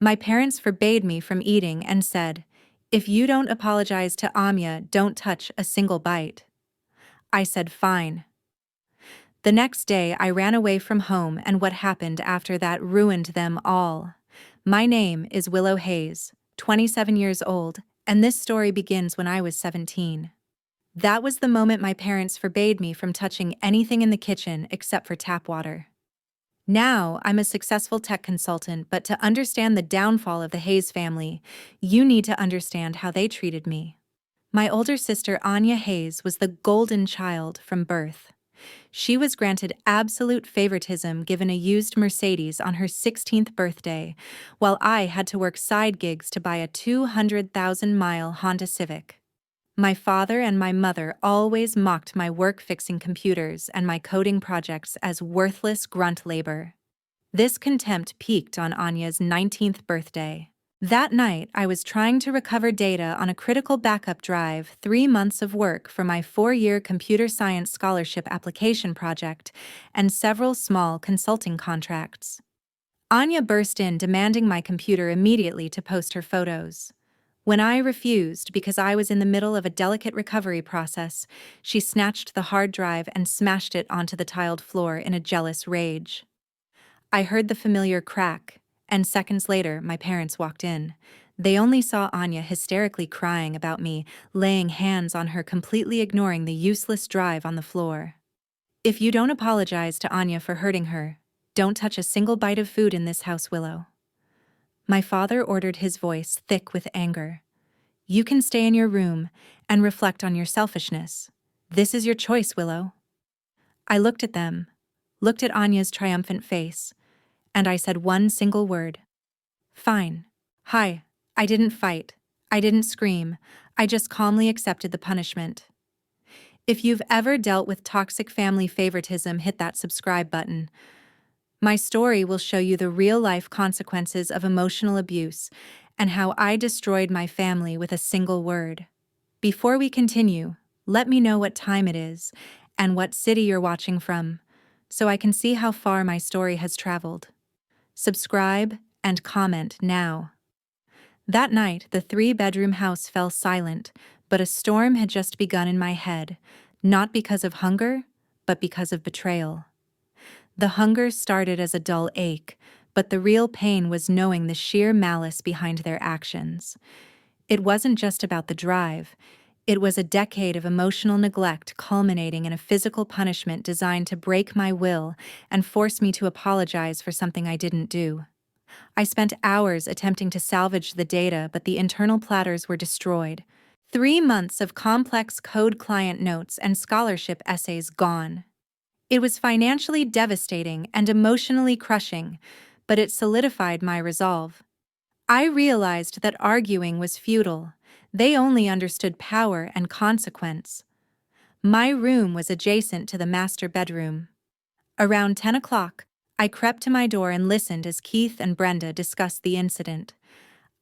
My parents forbade me from eating and said, "If you don't apologize to Anya, don't touch a single bite." I said fine. The next day I ran away from home, and what happened after that ruined them all. My name is Willow Hayes, 27 years old, and this story begins when I was 17. That was the moment my parents forbade me from touching anything in the kitchen except for tap water. Now, I'm a successful tech consultant, but to understand the downfall of the Hayes family, you need to understand how they treated me. My older sister Anya Hayes was the golden child from birth. She was granted absolute favoritism given a used Mercedes on her 16th birthday, while I had to work side gigs to buy a 200,000-mile Honda Civic. My father and my mother always mocked my work fixing computers and my coding projects as worthless grunt labor. This contempt peaked on Anya's 19th birthday. That night, I was trying to recover data on a critical backup drive, 3 months of work for my 4-year computer science scholarship application project, and several small consulting contracts. Anya burst in demanding my computer immediately to post her photos. When I refused because I was in the middle of a delicate recovery process, she snatched the hard drive and smashed it onto the tiled floor in a jealous rage. I heard the familiar crack, and seconds later my parents walked in. They only saw Anya hysterically crying about me, laying hands on her, completely ignoring the useless drive on the floor. "If you don't apologize to Anya for hurting her, don't touch a single bite of food in this house, Willow." My father ordered, his voice thick with anger. "You can stay in your room and reflect on your selfishness. This is your choice, Willow." I looked at them, looked at Anya's triumphant face, and I said one single word. "Fine. Hi, I didn't fight. I didn't scream. I just calmly accepted the punishment." If you've ever dealt with toxic family favoritism, hit that subscribe button. My story will show you the real-life consequences of emotional abuse and how I destroyed my family with a single word. Before we continue, let me know what time it is and what city you're watching from, so I can see how far my story has traveled. Subscribe and comment now. That night, the 3-bedroom house fell silent, but a storm had just begun in my head, not because of hunger, but because of betrayal. The hunger started as a dull ache, but the real pain was knowing the sheer malice behind their actions. It wasn't just about the drive. It was a decade of emotional neglect culminating in a physical punishment designed to break my will and force me to apologize for something I didn't do. I spent hours attempting to salvage the data, but the internal platters were destroyed. 3 months of complex code client notes and scholarship essays gone. It was financially devastating and emotionally crushing, but it solidified my resolve. I realized that arguing was futile. They only understood power and consequence. My room was adjacent to the master bedroom. Around 10 o'clock, I crept to my door and listened as Keith and Brenda discussed the incident.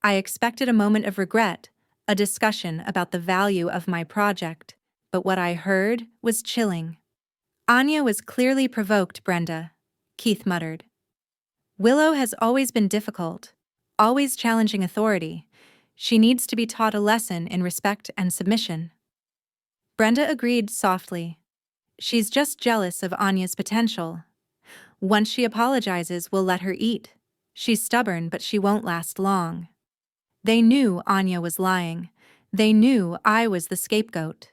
I expected a moment of regret, a discussion about the value of my project, but what I heard was chilling. "Anya was clearly provoked, Brenda," Keith muttered. "Willow has always been difficult, always challenging authority. She needs to be taught a lesson in respect and submission." Brenda agreed softly. "She's just jealous of Anya's potential. Once she apologizes, we'll let her eat. She's stubborn, but she won't last long." They knew Anya was lying. They knew I was the scapegoat.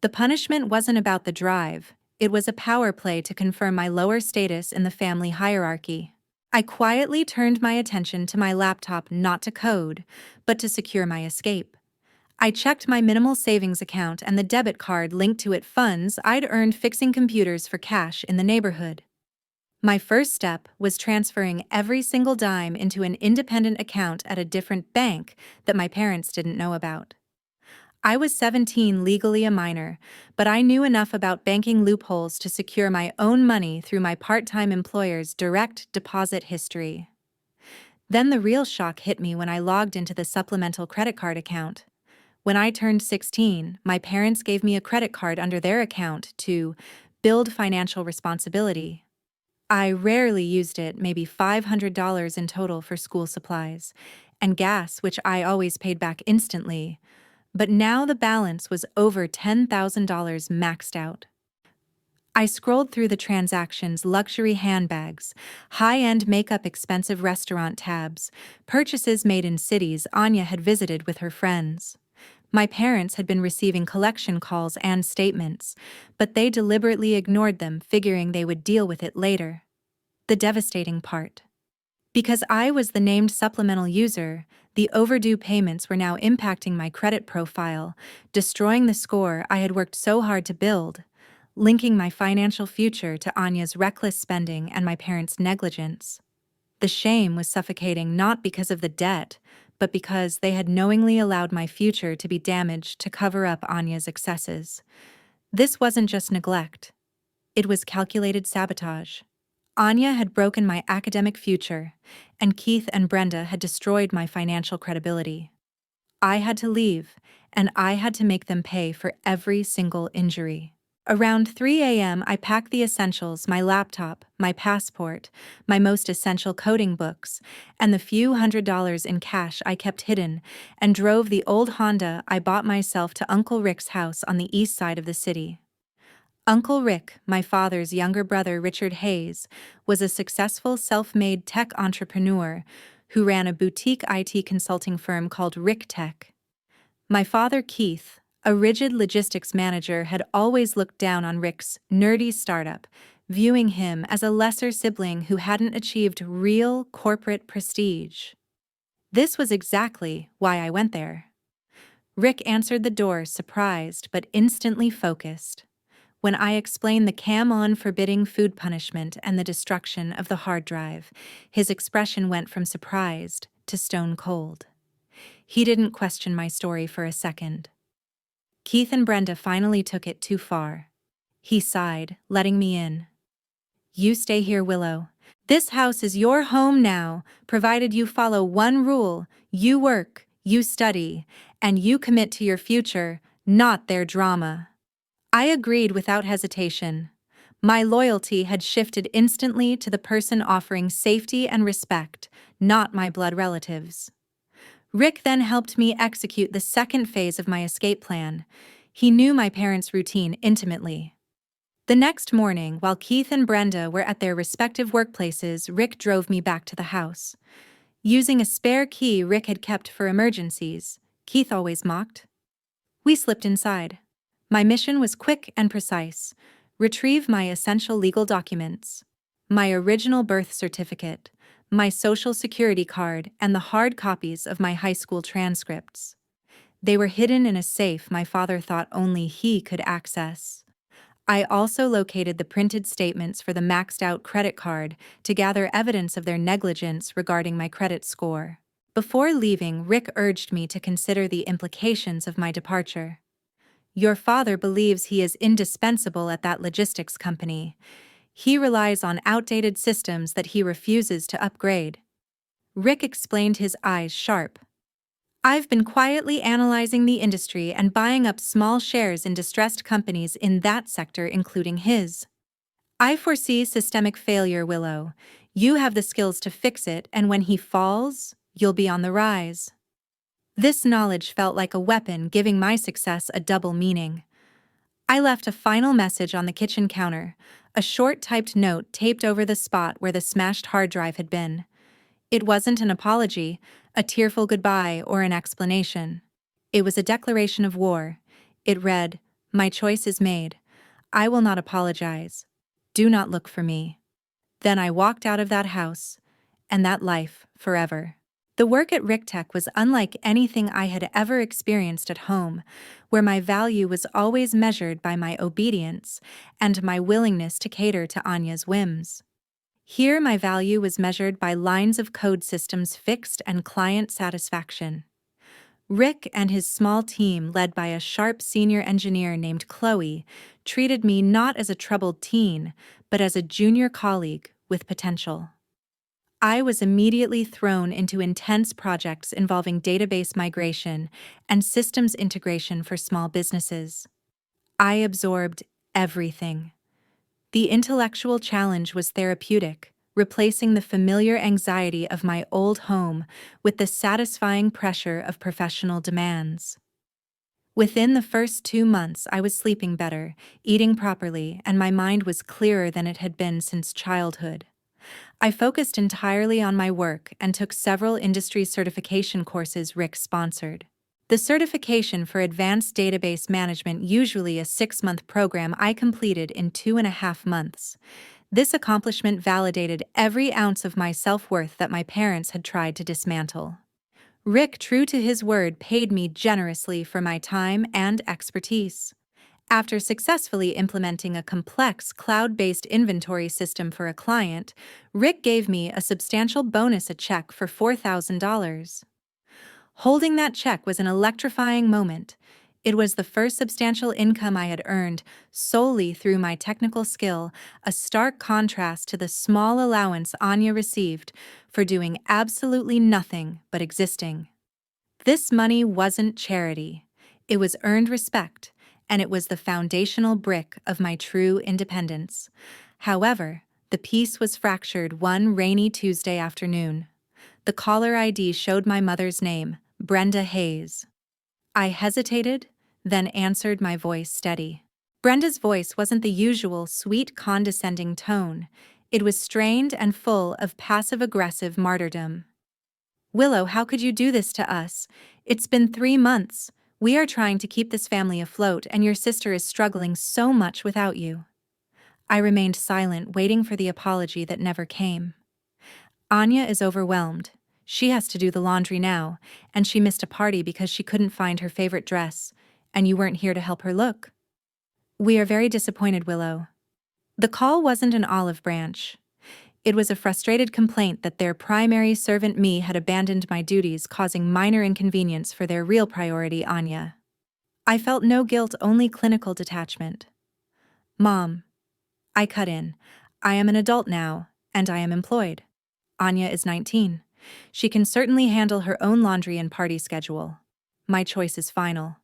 The punishment wasn't about the drive. It was a power play to confirm my lower status in the family hierarchy. I quietly turned my attention to my laptop, not to code, but to secure my escape. I checked my minimal savings account and the debit card linked to it funds I'd earned fixing computers for cash in the neighborhood. My first step was transferring every single dime into an independent account at a different bank that my parents didn't know about. I was 17, legally a minor, but I knew enough about banking loopholes to secure my own money through my part-time employer's direct deposit history. Then the real shock hit me when I logged into the supplemental credit card account. When I turned 16, my parents gave me a credit card under their account to build financial responsibility. I rarely used it, maybe $500 in total for school supplies, and gas, which I always paid back instantly. But now the balance was over $10,000 maxed out. I scrolled through the transactions: luxury handbags, high-end makeup, expensive restaurant tabs, purchases made in cities Anya had visited with her friends. My parents had been receiving collection calls and statements, but they deliberately ignored them, figuring they would deal with it later. The devastating part. Because I was the named supplemental user, the overdue payments were now impacting my credit profile, destroying the score I had worked so hard to build, linking my financial future to Anya's reckless spending and my parents' negligence. The shame was suffocating, not because of the debt, but because they had knowingly allowed my future to be damaged to cover up Anya's excesses. This wasn't just neglect. It was calculated sabotage. Anya had broken my academic future, and Keith and Brenda had destroyed my financial credibility. I had to leave, and I had to make them pay for every single injury. Around 3 a.m., I packed the essentials: my laptop, my passport, my most essential coding books, and the few $100s in cash I kept hidden, and drove the old Honda I bought myself to Uncle Rick's house on the east side of the city. Uncle Rick, my father's younger brother Richard Hayes, was a successful self-made tech entrepreneur who ran a boutique IT consulting firm called Rick Tech. My father Keith, a rigid logistics manager, had always looked down on Rick's nerdy startup, viewing him as a lesser sibling who hadn't achieved real corporate prestige. This was exactly why I went there. Rick answered the door, surprised but instantly focused. When I explained the cam-on forbidding food punishment and the destruction of the hard drive, his expression went from surprised to stone cold. He didn't question my story for a second. Keith and Brenda finally took it too far. He sighed, letting me in. "You stay here, Willow. This house is your home now, provided you follow one rule: you work, you study, and you commit to your future, not their drama." I agreed without hesitation. My loyalty had shifted instantly to the person offering safety and respect, not my blood relatives. Rick then helped me execute the second phase of my escape plan. He knew my parents' routine intimately. The next morning, while Keith and Brenda were at their respective workplaces, Rick drove me back to the house. Using a spare key Rick had kept for emergencies, Keith always mocked. We slipped inside. My mission was quick and precise: retrieve my essential legal documents, my original birth certificate, my social security card, and the hard copies of my high school transcripts. They were hidden in a safe my father thought only he could access. I also located the printed statements for the maxed-out credit card to gather evidence of their negligence regarding my credit score. Before leaving, Rick urged me to consider the implications of my departure. "Your father believes he is indispensable at that logistics company. He relies on outdated systems that he refuses to upgrade." Rick explained, his eyes sharp. "I've been quietly analyzing the industry and buying up small shares in distressed companies in that sector, including his. I foresee systemic failure, Willow. You have the skills to fix it, and when he falls, you'll be on the rise." This knowledge felt like a weapon, giving my success a double meaning. I left a final message on the kitchen counter, a short typed note taped over the spot where the smashed hard drive had been. It wasn't an apology, a tearful goodbye, or an explanation. It was a declaration of war. It read, "My choice is made. I will not apologize. Do not look for me." Then I walked out of that house, and that life, forever. The work at RickTech was unlike anything I had ever experienced at home, where my value was always measured by my obedience and my willingness to cater to Anya's whims. Here, my value was measured by lines of code, systems fixed, and client satisfaction. Rick and his small team, led by a sharp senior engineer named Chloe, treated me not as a troubled teen, but as a junior colleague with potential. I was immediately thrown into intense projects involving database migration and systems integration for small businesses. I absorbed everything. The intellectual challenge was therapeutic, replacing the familiar anxiety of my old home with the satisfying pressure of professional demands. Within the first 2 months, I was sleeping better, eating properly, and my mind was clearer than it had been since childhood. I focused entirely on my work and took several industry certification courses Rick sponsored. The certification for advanced database management, usually a 6-month program, I completed in 2.5 months. This accomplishment validated every ounce of my self-worth that my parents had tried to dismantle. Rick, true to his word, paid me generously for my time and expertise. After successfully implementing a complex cloud-based inventory system for a client, Rick gave me a substantial bonus, a check for $4,000. Holding that check was an electrifying moment. It was the first substantial income I had earned solely through my technical skill, a stark contrast to the small allowance Anya received for doing absolutely nothing but existing. This money wasn't charity. It was earned respect, and it was the foundational brick of my true independence. However, the peace was fractured one rainy Tuesday afternoon. The caller ID showed my mother's name, Brenda Hayes. I hesitated, then answered, my voice steady. Brenda's voice wasn't the usual sweet, condescending tone. It was strained and full of passive-aggressive martyrdom. "Willow, how could you do this to us? It's been 3 months. We are trying to keep this family afloat, and your sister is struggling so much without you." I remained silent, waiting for the apology that never came. "Anya is overwhelmed. She has to do the laundry now, and she missed a party because she couldn't find her favorite dress, and you weren't here to help her look. We are very disappointed, Willow." The call wasn't an olive branch. It was a frustrated complaint that their primary servant, me, had abandoned my duties, causing minor inconvenience for their real priority, Anya. I felt no guilt, only clinical detachment. "Mom," I cut in, "I am an adult now, and I am employed. Anya is 19. She can certainly handle her own laundry and party schedule. My choice is final."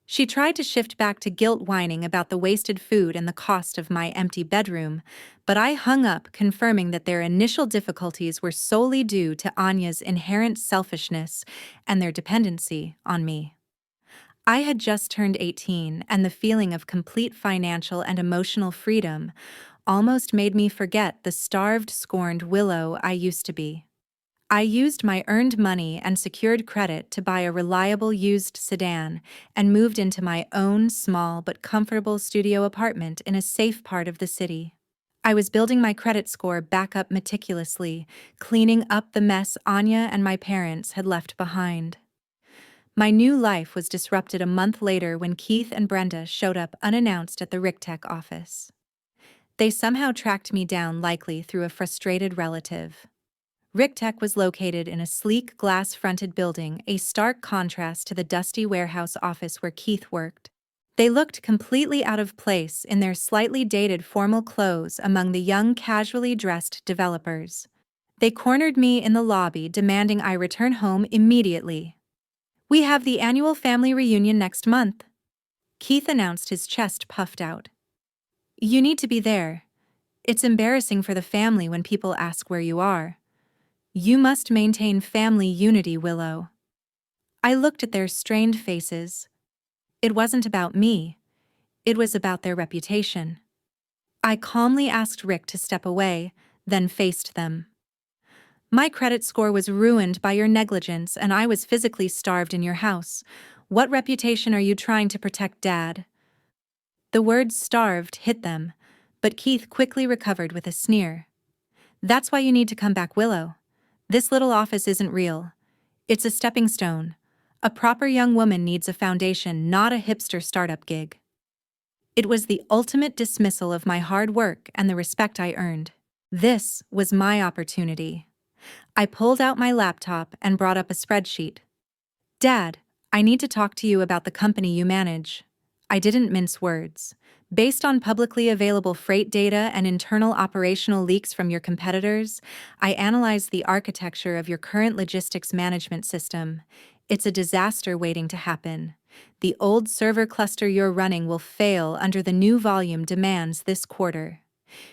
She tried to shift back to guilt, whining about the wasted food and the cost of my empty bedroom, but I hung up, confirming that their initial difficulties were solely due to Anya's inherent selfishness and their dependency on me. I had just turned 18, and the feeling of complete financial and emotional freedom almost made me forget the starved, scorned Willow I used to be. I used my earned money and secured credit to buy a reliable used sedan and moved into my own small but comfortable studio apartment in a safe part of the city. I was building my credit score back up meticulously, cleaning up the mess Anya and my parents had left behind. My new life was disrupted a month later when Keith and Brenda showed up unannounced at the RICTech office. They somehow tracked me down, likely through a frustrated relative. RICTech was located in a sleek, glass-fronted building, a stark contrast to the dusty warehouse office where Keith worked. They looked completely out of place in their slightly dated formal clothes among the young, casually dressed developers. They cornered me in the lobby, demanding I return home immediately. "We have the annual family reunion next month," Keith announced, his chest puffed out. "You need to be there. It's embarrassing for the family when people ask where you are. You must maintain family unity, Willow." I looked at their strained faces. It wasn't about me. It was about their reputation. I calmly asked Rick to step away, then faced them. "My credit score was ruined by your negligence, and I was physically starved in your house. What reputation are you trying to protect, Dad?" The word starved hit them, but Keith quickly recovered with a sneer. "That's why you need to come back, Willow. This little office isn't real. It's a stepping stone. A proper young woman needs a foundation, not a hipster startup gig." It was the ultimate dismissal of my hard work and the respect I earned. This was my opportunity. I pulled out my laptop and brought up a spreadsheet. "Dad, I need to talk to you about the company you manage." I didn't mince words. "Based on publicly available freight data and internal operational leaks from your competitors, I analyzed the architecture of your current logistics management system. It's a disaster waiting to happen. The old server cluster you're running will fail under the new volume demands this quarter.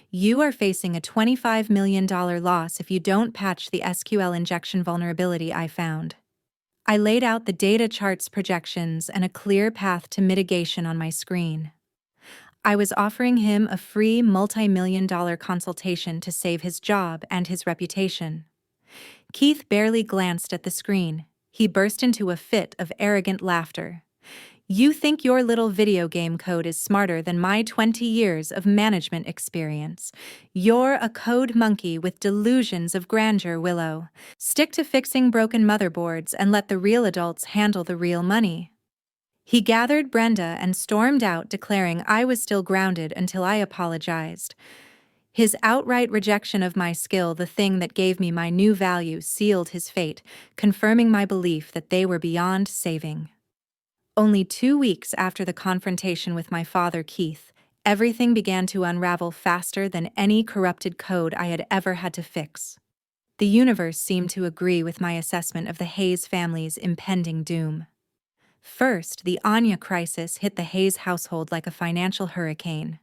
You are facing a $25 million loss if you don't patch the SQL injection vulnerability I found. I laid out the data charts projections and a clear path to mitigation on my screen. I was offering him a free multi-million-dollar consultation to save his job and his reputation. Keith barely glanced at the screen. He burst into a fit of arrogant laughter. You think your little video game code is smarter than my 20 years of management experience. You're a code monkey with delusions of grandeur, Willow. Stick to fixing broken motherboards and let the real adults handle the real money. He gathered Brenda and stormed out, declaring I was still grounded until I apologized. His outright rejection of my skill, the thing that gave me my new value, sealed his fate, confirming my belief that they were beyond saving. Only 2 weeks after the confrontation with my father, Keith, everything began to unravel faster than any corrupted code I had ever had to fix. The universe seemed to agree with my assessment of the Hayes family's impending doom. First, the Anya crisis hit the Hayes household like a financial hurricane.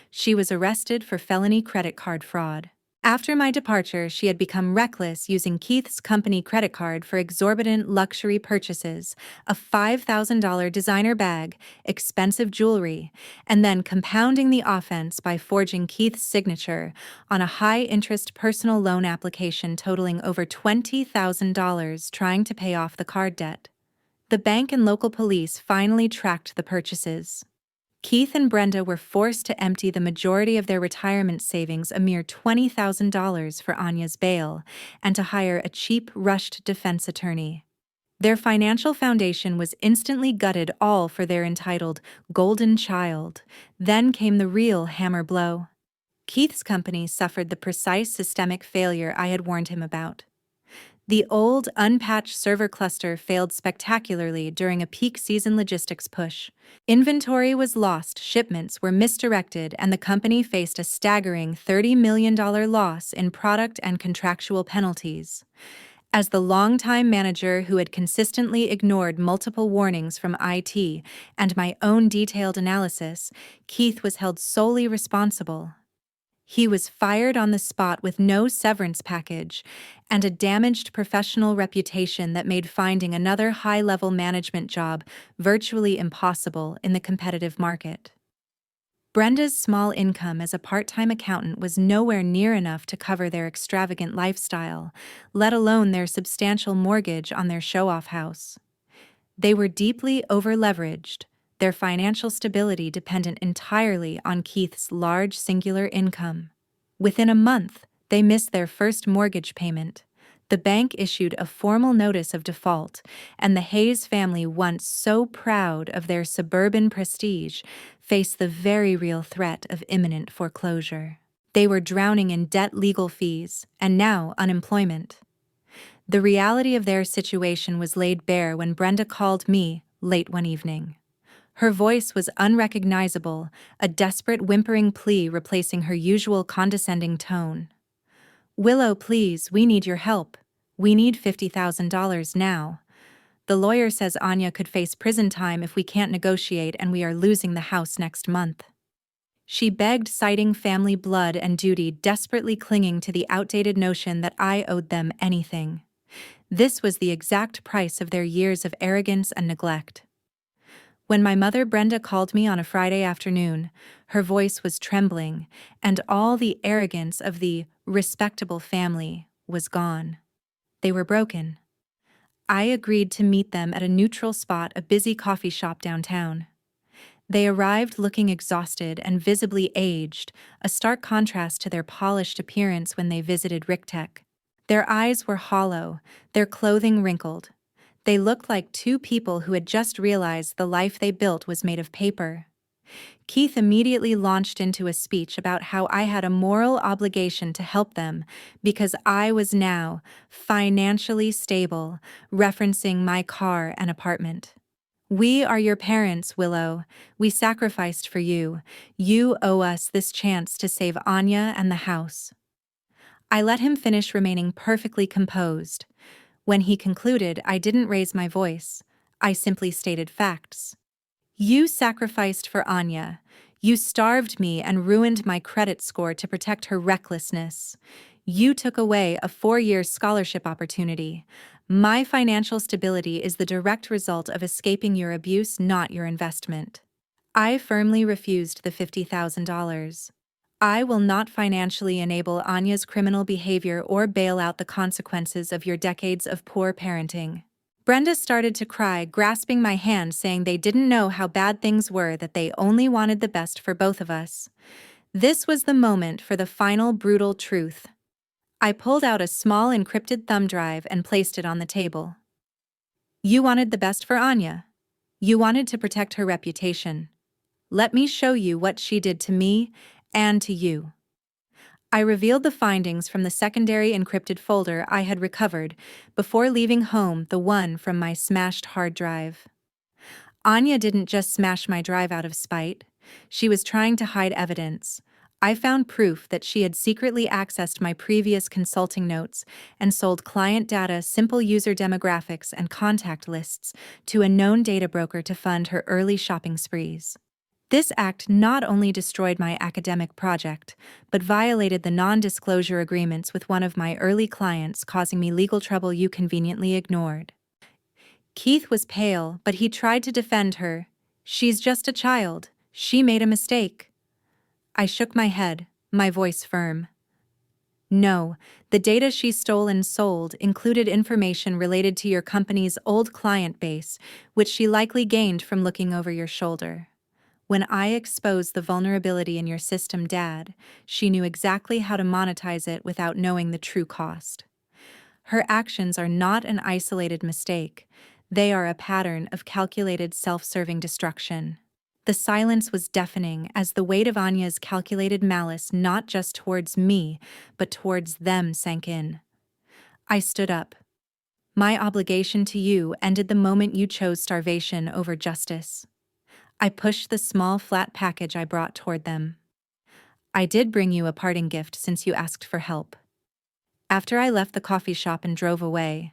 She was arrested for felony credit card fraud. After my departure, she had become reckless, using Keith's company credit card for exorbitant luxury purchases, a $5,000 designer bag, expensive jewelry, and then compounding the offense by forging Keith's signature on a high-interest personal loan application totaling over $20,000, trying to pay off the card debt. The bank and local police finally tracked the purchases. Keith and Brenda were forced to empty the majority of their retirement savings, a mere $20,000, for Anya's bail, and to hire a cheap, rushed defense attorney. Their financial foundation was instantly gutted, all for their entitled golden child. Then came the real hammer blow. Keith's company suffered the precise systemic failure I had warned him about. The old, unpatched server cluster failed spectacularly during a peak season logistics push. Inventory was lost, shipments were misdirected, and the company faced a staggering $30 million loss in product and contractual penalties. As the longtime manager who had consistently ignored multiple warnings from IT and my own detailed analysis, Keith was held solely responsible. He was fired on the spot with no severance package and a damaged professional reputation that made finding another high-level management job virtually impossible in the competitive market. Brenda's small income as a part-time accountant was nowhere near enough to cover their extravagant lifestyle, let alone their substantial mortgage on their show-off house. They were deeply over-leveraged, their financial stability dependent entirely on Keith's large singular income. Within a month, they missed their first mortgage payment. The bank issued a formal notice of default, and the Hayes family, once so proud of their suburban prestige, faced the very real threat of imminent foreclosure. They were drowning in debt, legal fees, and now unemployment. The reality of their situation was laid bare when Brenda called me late one evening. Her voice was unrecognizable, a desperate whimpering plea replacing her usual condescending tone. "Willow, please, we need your help. We need $50,000 now. The lawyer says Anya could face prison time if we can't negotiate, and we are losing the house next month." She begged, citing family blood and duty, desperately clinging to the outdated notion that I owed them anything. This was the exact price of their years of arrogance and neglect. When my mother Brenda called me on a Friday afternoon, her voice was trembling, and all the arrogance of the respectable family was gone. They were broken. I agreed to meet them at a neutral spot, a busy coffee shop downtown. They arrived looking exhausted and visibly aged, a stark contrast to their polished appearance when they visited Rictech. Their eyes were hollow, their clothing wrinkled. They looked like two people who had just realized the life they built was made of paper. Keith immediately launched into a speech about how I had a moral obligation to help them because I was now financially stable, referencing my car and apartment. "We are your parents, Willow. We sacrificed for you. You owe us this chance to save Anya and the house." I let him finish, remaining perfectly composed. When he concluded, I didn't raise my voice. I simply stated facts. You sacrificed for Anya. You starved me and ruined my credit score to protect her recklessness. You took away a 4-year scholarship opportunity. My financial stability is the direct result of escaping your abuse, not your investment. I firmly refused the $50,000. I will not financially enable Anya's criminal behavior or bail out the consequences of your decades of poor parenting. Brenda started to cry, grasping my hand, saying they didn't know how bad things were, that they only wanted the best for both of us. This was the moment for the final brutal truth. I pulled out a small encrypted thumb drive and placed it on the table. You wanted the best for Anya. You wanted to protect her reputation. Let me show you what she did to me and to you. I revealed the findings from the secondary encrypted folder I had recovered before leaving home, the one from my smashed hard drive. Anya didn't just smash my drive out of spite. She was trying to hide evidence. I found proof that she had secretly accessed my previous consulting notes and sold client data, simple user demographics, and contact lists to a known data broker to fund her early shopping sprees. This act not only destroyed my academic project, but violated the non-disclosure agreements with one of my early clients, causing me legal trouble you conveniently ignored. Keith was pale, but he tried to defend her. She's just a child. She made a mistake. I shook my head, my voice firm. No, the data she stole and sold included information related to your company's old client base, which she likely gained from looking over your shoulder. When I exposed the vulnerability in your system, Dad, she knew exactly how to monetize it without knowing the true cost. Her actions are not an isolated mistake. They are a pattern of calculated self-serving destruction. The silence was deafening as the weight of Anya's calculated malice, not just towards me, but towards them, sank in. I stood up. My obligation to you ended the moment you chose starvation over justice. I pushed the small flat package I brought toward them. I did bring you a parting gift since you asked for help. After I left the coffee shop and drove away,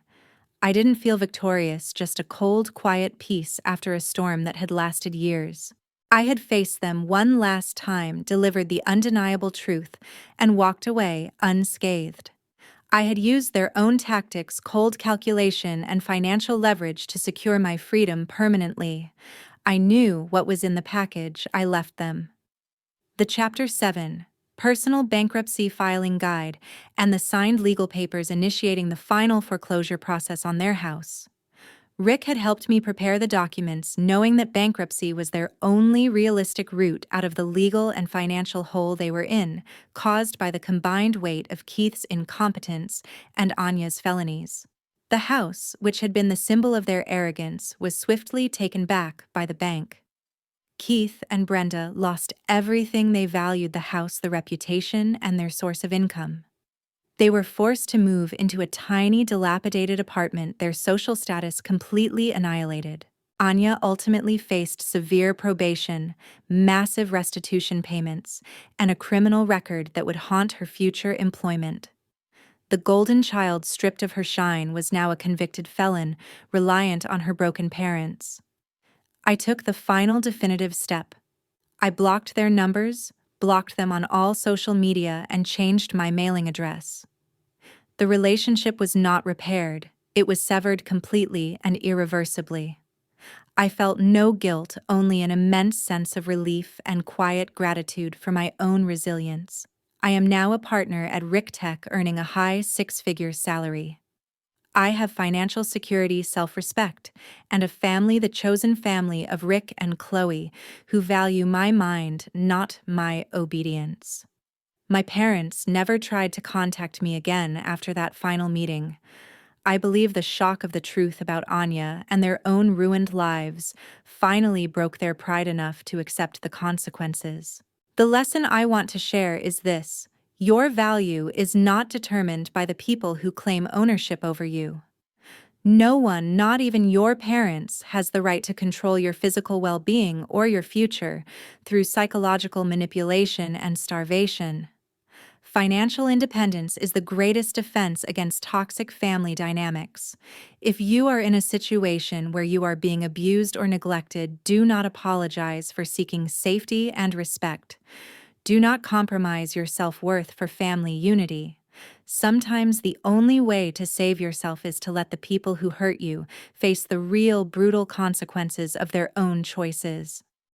I didn't feel victorious, just a cold, quiet peace after a storm that had lasted years. I had faced them one last time, delivered the undeniable truth, and walked away unscathed. I had used their own tactics, cold calculation, and financial leverage to secure my freedom permanently. I knew what was in the package I left them. The Chapter 7, Personal Bankruptcy Filing Guide, and the signed legal papers initiating the final foreclosure process on their house. Rick had helped me prepare the documents, knowing that bankruptcy was their only realistic route out of the legal and financial hole they were in, caused by the combined weight of Keith's incompetence and Anya's felonies. The house, which had been the symbol of their arrogance, was swiftly taken back by the bank. Keith and Brenda lost everything they valued: the house, the reputation, and their source of income. They were forced to move into a tiny, dilapidated apartment, their social status completely annihilated. Anya ultimately faced severe probation, massive restitution payments, and a criminal record that would haunt her future employment. The golden child, stripped of her shine, was now a convicted felon, reliant on her broken parents. I took the final definitive step. I blocked their numbers, blocked them on all social media, and changed my mailing address. The relationship was not repaired. It was severed completely and irreversibly. I felt no guilt, only an immense sense of relief and quiet gratitude for my own resilience. I am now a partner at Rick Tech, earning a high 6-figure salary. I have financial security, self-respect, and a family, the chosen family of Rick and Chloe, who value my mind, not my obedience. My parents never tried to contact me again after that final meeting. I believe the shock of the truth about Anya and their own ruined lives finally broke their pride enough to accept the consequences. The lesson I want to share is this: your value is not determined by the people who claim ownership over you. No one, not even your parents, has the right to control your physical well-being or your future through psychological manipulation and starvation. Financial independence is the greatest defense against toxic family dynamics. If you are in a situation where you are being abused or neglected, do not apologize for seeking safety and respect. Do not compromise your self-worth for family unity. Sometimes the only way to save yourself is to let the people who hurt you face the real brutal consequences of their own choices.